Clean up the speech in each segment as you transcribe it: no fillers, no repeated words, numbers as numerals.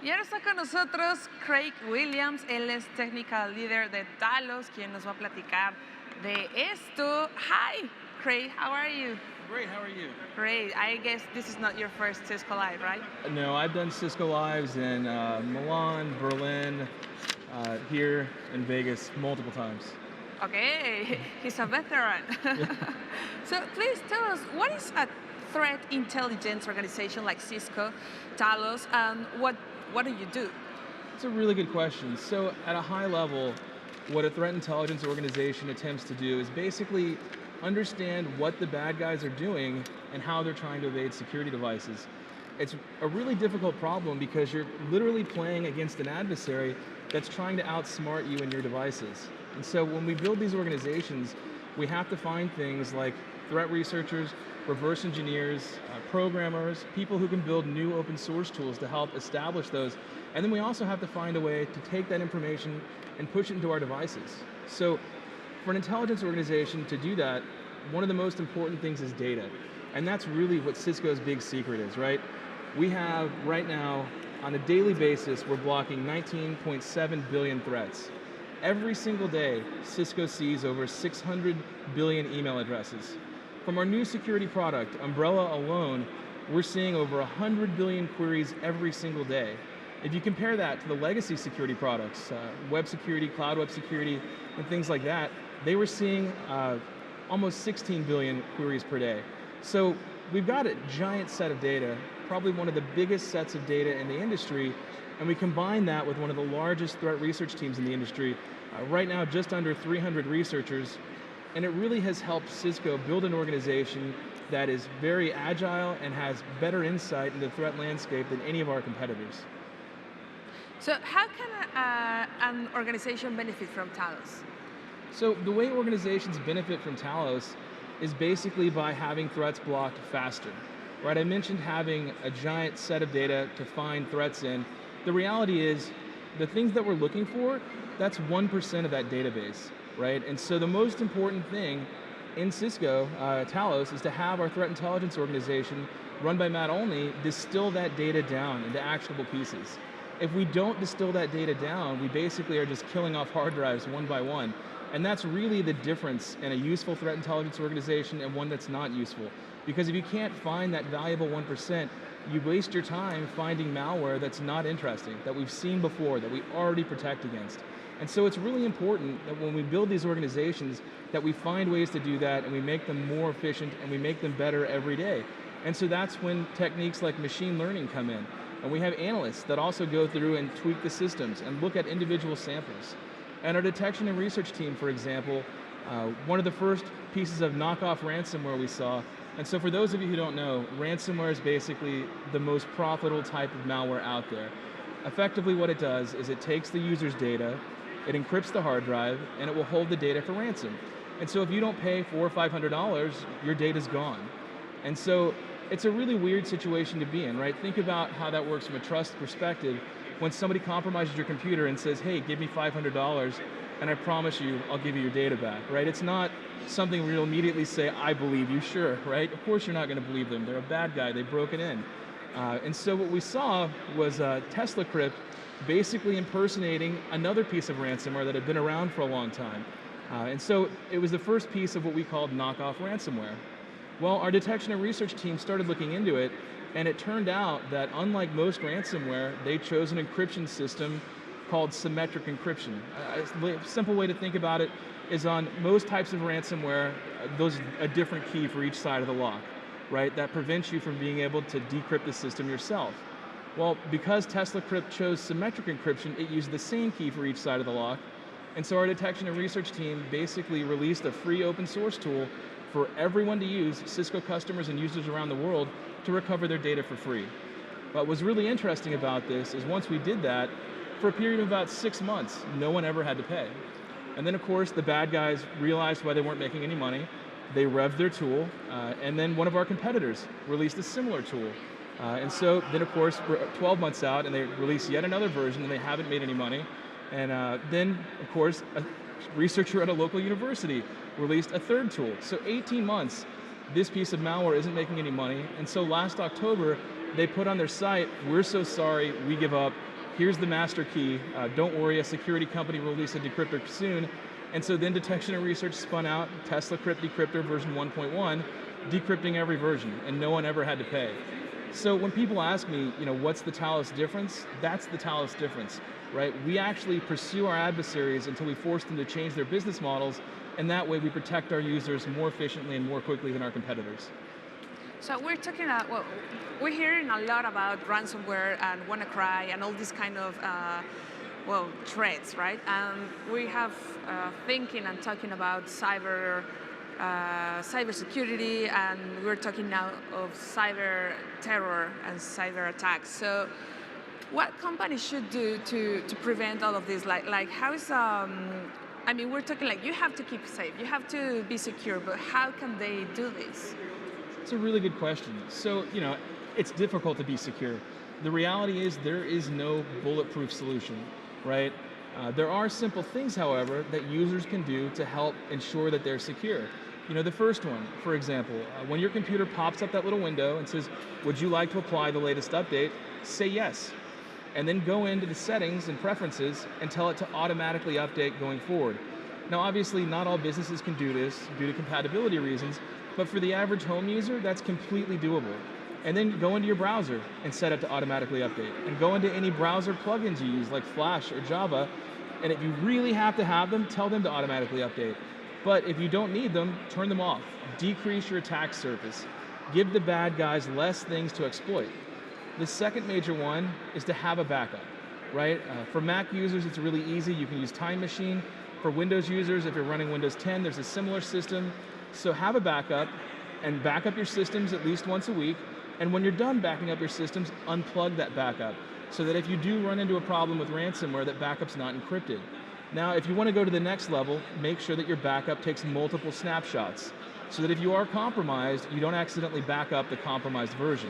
Y ahora está con nosotros Craig Williams, él es Technical Leader de Talos, quien nos va a platicar de esto. Hi, Craig, how are you? Great, how are you? Great, I guess this is not your first Cisco Live, right? No, I've done Cisco Lives in Milan, Berlin, here in Vegas multiple times. Okay, he's a veteran. Yeah. So please tell us, what is a threat intelligence organization like Cisco, Talos, and what do you do? It's a really good question. So at a high level, what a threat intelligence organization attempts to do is basically understand what the bad guys are doing and how they're trying to evade security devices. It's a really difficult problem because you're literally playing against an adversary that's trying to outsmart you and your devices. And so when we build these organizations, we have to find things like threat researchers, reverse engineers, programmers, people who can build new open source tools to help establish those. And then we also have to find a way to take that information and push it into our devices. So for an intelligence organization to do that, one of the most important things is data. And that's really what Cisco's big secret is, right? We have right now, on a daily basis, we're blocking 19.7 billion threats. Every single day, Cisco sees over 600 billion email addresses. From our new security product, Umbrella alone, we're seeing over 100 billion queries every single day. If you compare that to the legacy security products, web security, cloud web security, and things like that, they were seeing almost 16 billion queries per day. So we've got a giant set of data, probably one of the biggest sets of data in the industry, and we combine that with one of the largest threat research teams in the industry, right now just under 300 researchers, and it really has helped Cisco build an organization that is very agile and has better insight into the threat landscape than any of our competitors. So how can an organization benefit from Talos? So the way organizations benefit from Talos is basically by having threats blocked faster. Right, I mentioned having a giant set of data to find threats in. The reality is, the things that we're looking for, that's 1% of that database, right? And so the most important thing in Cisco, Talos, is to have our threat intelligence organization, run by Matt Olney, distill that data down into actionable pieces. If we don't distill that data down, we basically are just killing off hard drives one by one. And that's really the difference in a useful threat intelligence organization and one that's not useful. Because if you can't find that valuable 1%, you waste your time finding malware that's not interesting, that we've seen before, that we already protect against. And so it's really important that when we build these organizations, that we find ways to do that and we make them more efficient and we make them better every day. And so that's when techniques like machine learning come in. And we have analysts that also go through and tweak the systems and look at individual samples. And our detection and research team, for example, one of the first pieces of knockoff ransomware we saw. And so for those of you who don't know, ransomware is basically the most profitable type of malware out there. Effectively what it does is it takes the user's data, it encrypts the hard drive, and it will hold the data for ransom. And so if you don't pay $400 or $500, your data's gone. And so it's a really weird situation to be in, right? Think about how that works from a trust perspective. When somebody compromises your computer and says, hey, give me $500, and I promise you, I'll give you your data back, right? It's not something where you'll immediately say, I believe you, sure, right? Of course you're not gonna believe them. They're a bad guy, they broke it in. And so what we saw was Tesla Crypt basically impersonating another piece of ransomware that had been around for a long time. And so it was the first piece of what we called knockoff ransomware. Well, our detection and research team started looking into it, and it turned out that unlike most ransomware, they chose an encryption system called symmetric encryption. A simple way to think about it is on most types of ransomware, there's a different key for each side of the lock, right? That prevents you from being able to decrypt the system yourself. Well, because Tesla Crypt chose symmetric encryption, it used the same key for each side of the lock. And so our detection and research team basically released a free open source tool for everyone to use, Cisco customers and users around the world, to recover their data for free. What was really interesting about this is once we did that, for a period of about 6 months, no one ever had to pay. And then of course, the bad guys realized why they weren't making any money. They revved their tool, and then one of our competitors released a similar tool. And so then of course, we're 12 months out and they release yet another version and they haven't made any money. And then of course, a researcher at a local university released a third tool. So 18 months, this piece of malware isn't making any money. And so last October, they put on their site, we're so sorry, we give up, here's the master key, don't worry, a security company will release a decryptor soon. And so then detection and research spun out Tesla Crypt Decryptor version 1.1, decrypting every version, and no one ever had to pay. So when people ask me, what's the Talos difference? That's the Talos difference, right? We actually pursue our adversaries until we force them to change their business models, and that way we protect our users more efficiently and more quickly than our competitors. So we're talking about, we're hearing a lot about ransomware and WannaCry and all these kind of, threats, right? And we have thinking and talking about cybersecurity, and we're talking now of cyber terror and cyber attacks. So what companies should do to prevent all of this? Like how is, we're talking like you have to keep safe, you have to be secure, but how can they do this? It's a really good question. So, it's difficult to be secure. The reality is there is no bulletproof solution, right? There are simple things, however, that users can do to help ensure that they're secure. The first one, for example, when your computer pops up that little window and says, would you like to apply the latest update? Say yes. And then go into the settings and preferences and tell it to automatically update going forward. Now, obviously, not all businesses can do this due to compatibility reasons, but for the average home user, that's completely doable. And then go into your browser and set it to automatically update. And go into any browser plugins you use, like Flash or Java, and if you really have to have them, tell them to automatically update. But if you don't need them, turn them off. Decrease your attack surface. Give the bad guys less things to exploit. The second major one is to have a backup, right? For Mac users, it's really easy. You can use Time Machine. For Windows users, if you're running Windows 10, there's a similar system. So have a backup, and back up your systems at least once a week. And when you're done backing up your systems, unplug that backup, so that if you do run into a problem with ransomware, that backup's not encrypted. Now, if you want to go to the next level, make sure that your backup takes multiple snapshots, so that if you are compromised, you don't accidentally back up the compromised version,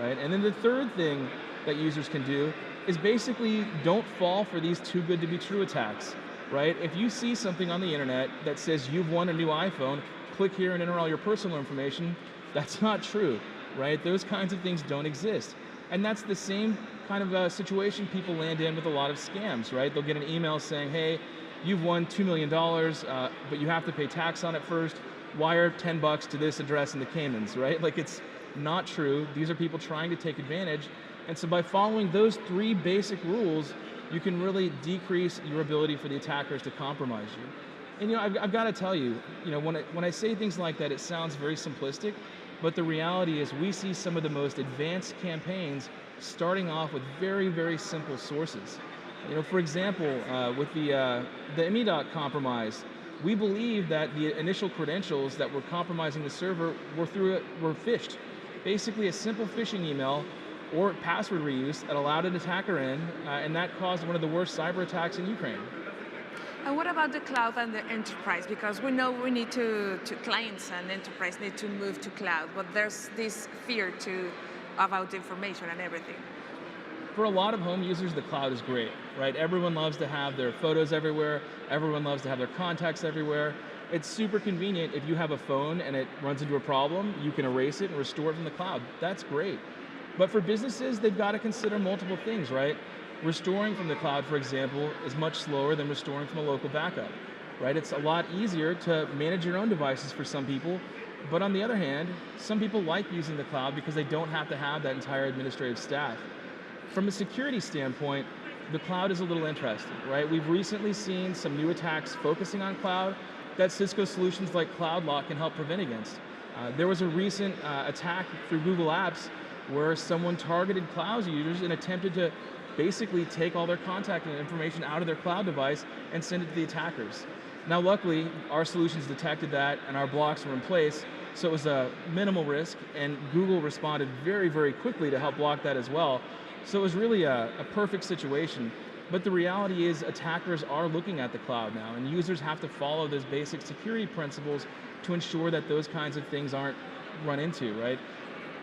right? And then the third thing that users can do is basically don't fall for these too good to be true attacks, right? If you see something on the internet that says you've won a new iPhone, click here and enter all your personal information, that's not true, right? Those kinds of things don't exist. And that's the same kind of situation people land in with a lot of scams, right? They'll get an email saying, hey, you've won $2 million, but you have to pay tax on it first. Wire $10 to this address in the Caymans, right? Like, it's not true. These are people trying to take advantage. And so by following those three basic rules, you can really decrease your ability for the attackers to compromise you. And I've got to tell you, when I say things like that, it sounds very simplistic, but the reality is we see some of the most advanced campaigns starting off with very, very simple sources. For example, with the IMEDOT compromise, we believe that the initial credentials that were compromising the server were phished. Basically a simple phishing email or password reuse that allowed an attacker in, and that caused one of the worst cyber attacks in Ukraine. And what about the cloud and the enterprise? Because we know we need to clients and enterprise need to move to cloud, but there's this fear about information and everything. For a lot of home users, the cloud is great, right? Everyone loves to have their photos everywhere. Everyone loves to have their contacts everywhere. It's super convenient if you have a phone and it runs into a problem, you can erase it and restore it from the cloud. That's great. But for businesses, they've got to consider multiple things, right? Restoring from the cloud, for example, is much slower than restoring from a local backup, right? It's a lot easier to manage your own devices for some people, but on the other hand, some people like using the cloud because they don't have to have that entire administrative staff. From a security standpoint, the cloud is a little interesting, right? We've recently seen some new attacks focusing on cloud that Cisco solutions like CloudLock can help prevent against. There was a recent attack through Google Apps where someone targeted cloud users and attempted to basically take all their contact information out of their cloud device and send it to the attackers. Now, luckily, our solutions detected that and our blocks were in place, so it was a minimal risk, and Google responded very, very quickly to help block that as well. So it was really a perfect situation. But the reality is attackers are looking at the cloud now, and users have to follow those basic security principles to ensure that those kinds of things aren't run into, right?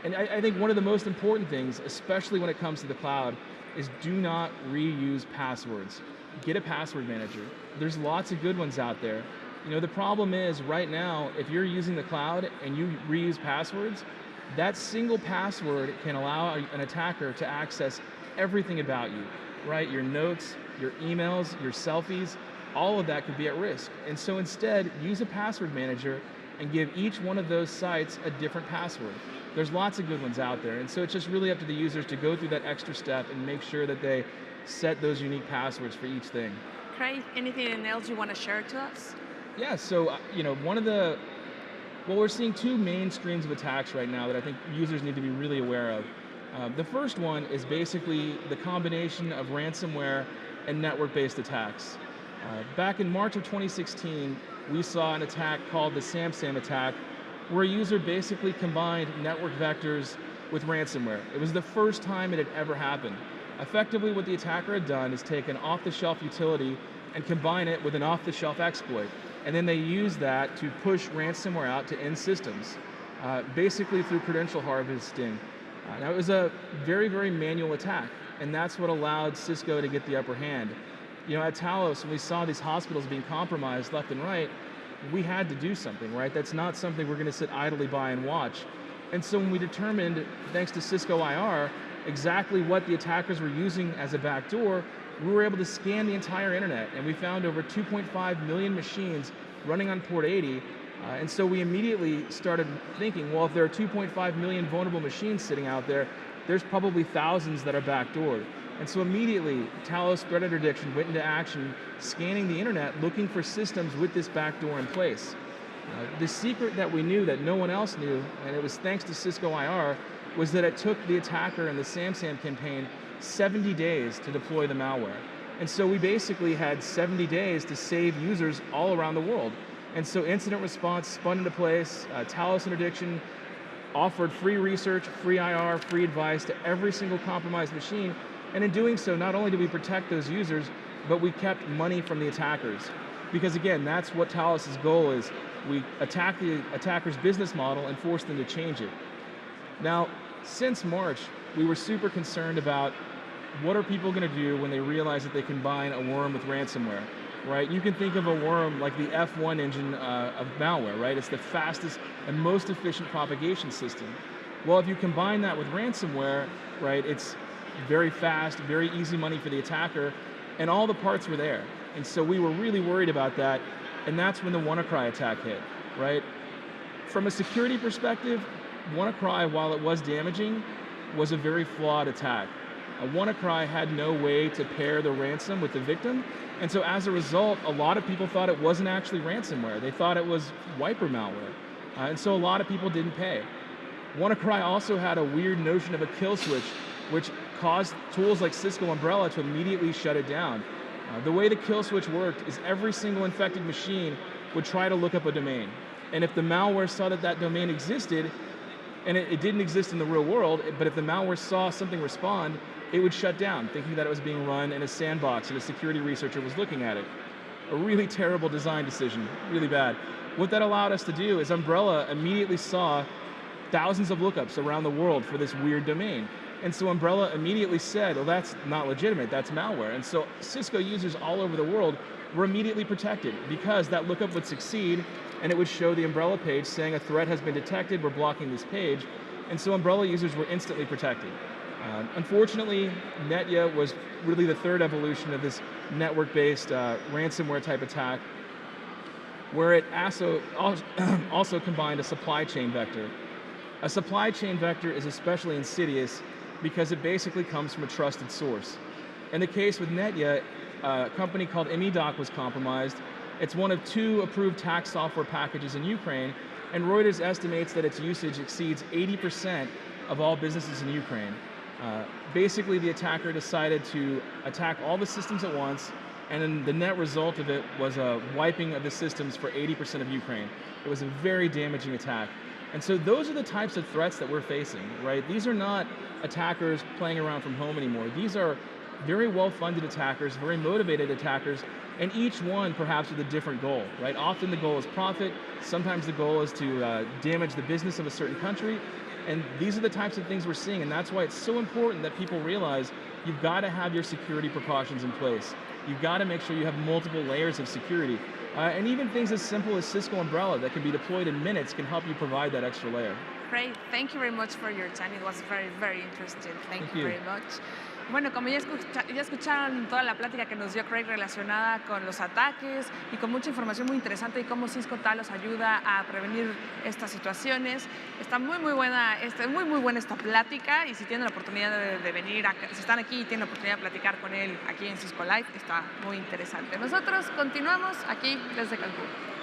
And I think one of the most important things, especially when it comes to the cloud, is do not reuse passwords. Get a password manager. There's lots of good ones out there. The problem is right now, if you're using the cloud and you reuse passwords, that single password can allow an attacker to access everything about you, right? Your notes, your emails, your selfies, all of that could be at risk. And so instead, use a password manager and give each one of those sites a different password. There's lots of good ones out there, and so it's just really up to the users to go through that extra step and make sure that they set those unique passwords for each thing. Craig, anything else you want to share to us? Yeah, so well, we're seeing two main streams of attacks right now that I think users need to be really aware of. The first one is basically the combination of ransomware and network-based attacks. Back in March of 2016, we saw an attack called the SamSam attack, where a user basically combined network vectors with ransomware. It was the first time it had ever happened. Effectively, what the attacker had done is take an off-the-shelf utility and combine it with an off-the-shelf exploit. And then they used that to push ransomware out to end systems, basically through credential harvesting. Now, it was a very, very manual attack, and that's what allowed Cisco to get the upper hand. At Talos, when we saw these hospitals being compromised left and right, we had to do something, right? That's not something we're going to sit idly by and watch. And so when we determined, thanks to Cisco IR, exactly what the attackers were using as a backdoor, we were able to scan the entire internet, and we found over 2.5 million machines running on port 80. And so we immediately started thinking, well, if there are 2.5 million vulnerable machines sitting out there, there's probably thousands that are backdoored. And so immediately, Talos Threat Interdiction went into action, scanning the internet, looking for systems with this backdoor in place. The secret that we knew that no one else knew, and it was thanks to Cisco IR, was that it took the attacker in the SamSam campaign 70 days to deploy the malware. And so we basically had 70 days to save users all around the world. And so incident response spun into place. Talos Interdiction offered free research, free IR, free advice to every single compromised machine. And in doing so, not only did we protect those users, but we kept money from the attackers. Because again, that's what Talos' goal is. We attack the attacker's business model and force them to change it. Now, since March, we were super concerned about what are people going to do when they realize that they combine a worm with ransomware, right? You can think of a worm like the F1 engine of malware, right? It's the fastest and most efficient propagation system. Well, if you combine that with ransomware, right, it's very fast, very easy money for the attacker, and all the parts were there. And so we were really worried about that, and that's when the WannaCry attack hit, right? From a security perspective, WannaCry, while it was damaging, was a very flawed attack. WannaCry had no way to pair the ransom with the victim, and so as a result, a lot of people thought it wasn't actually ransomware. They thought it was wiper malware, and so a lot of people didn't pay. WannaCry also had a weird notion of a kill switch, which caused tools like Cisco Umbrella to immediately shut it down. The way the kill switch worked is every single infected machine would try to look up a domain. And if the malware saw that that domain existed, and it didn't exist in the real world, but if the malware saw something respond, it would shut down, thinking that it was being run in a sandbox and a security researcher was looking at it. A really terrible design decision, really bad. What that allowed us to do is Umbrella immediately saw thousands of lookups around the world for this weird domain. And so Umbrella immediately said, well, that's not legitimate, that's malware. And so Cisco users all over the world were immediately protected because that lookup would succeed and it would show the Umbrella page saying a threat has been detected, we're blocking this page. And so Umbrella users were instantly protected. Unfortunately, Netya was really the third evolution of this network-based ransomware type attack, where it also combined a supply chain vector. A supply chain vector is especially insidious because it basically comes from a trusted source. In the case with Netya, a company called MEDOC was compromised. It's one of 2 approved tax software packages in Ukraine, and Reuters estimates that its usage exceeds 80% of all businesses in Ukraine. Basically, the attacker decided to attack all the systems at once, and then the net result of it was a wiping of the systems for 80% of Ukraine. It was a very damaging attack. And so those are the types of threats that we're facing, right? These are not attackers playing around from home anymore. These are very well-funded attackers, very motivated attackers, and each one perhaps with a different goal, right? Often the goal is profit, sometimes the goal is to damage the business of a certain country, and these are the types of things we're seeing, and that's why it's so important that people realize you've got to have your security precautions in place. You've got to make sure you have multiple layers of security. And even things as simple as Cisco Umbrella that can be deployed in minutes can help you provide that extra layer. Craig, thank you very much for your time. It was very, very interesting. Thank you very much. Bueno, como ya escucharon toda la plática que nos dio Craig relacionada con los ataques y con mucha información muy interesante y cómo Cisco Talos ayuda a prevenir estas situaciones. Está muy buena esta plática, y si tienen la oportunidad de venir, si están aquí y tienen la oportunidad de platicar con él aquí en Cisco Live, está muy interesante. Nosotros continuamos aquí desde Cancún.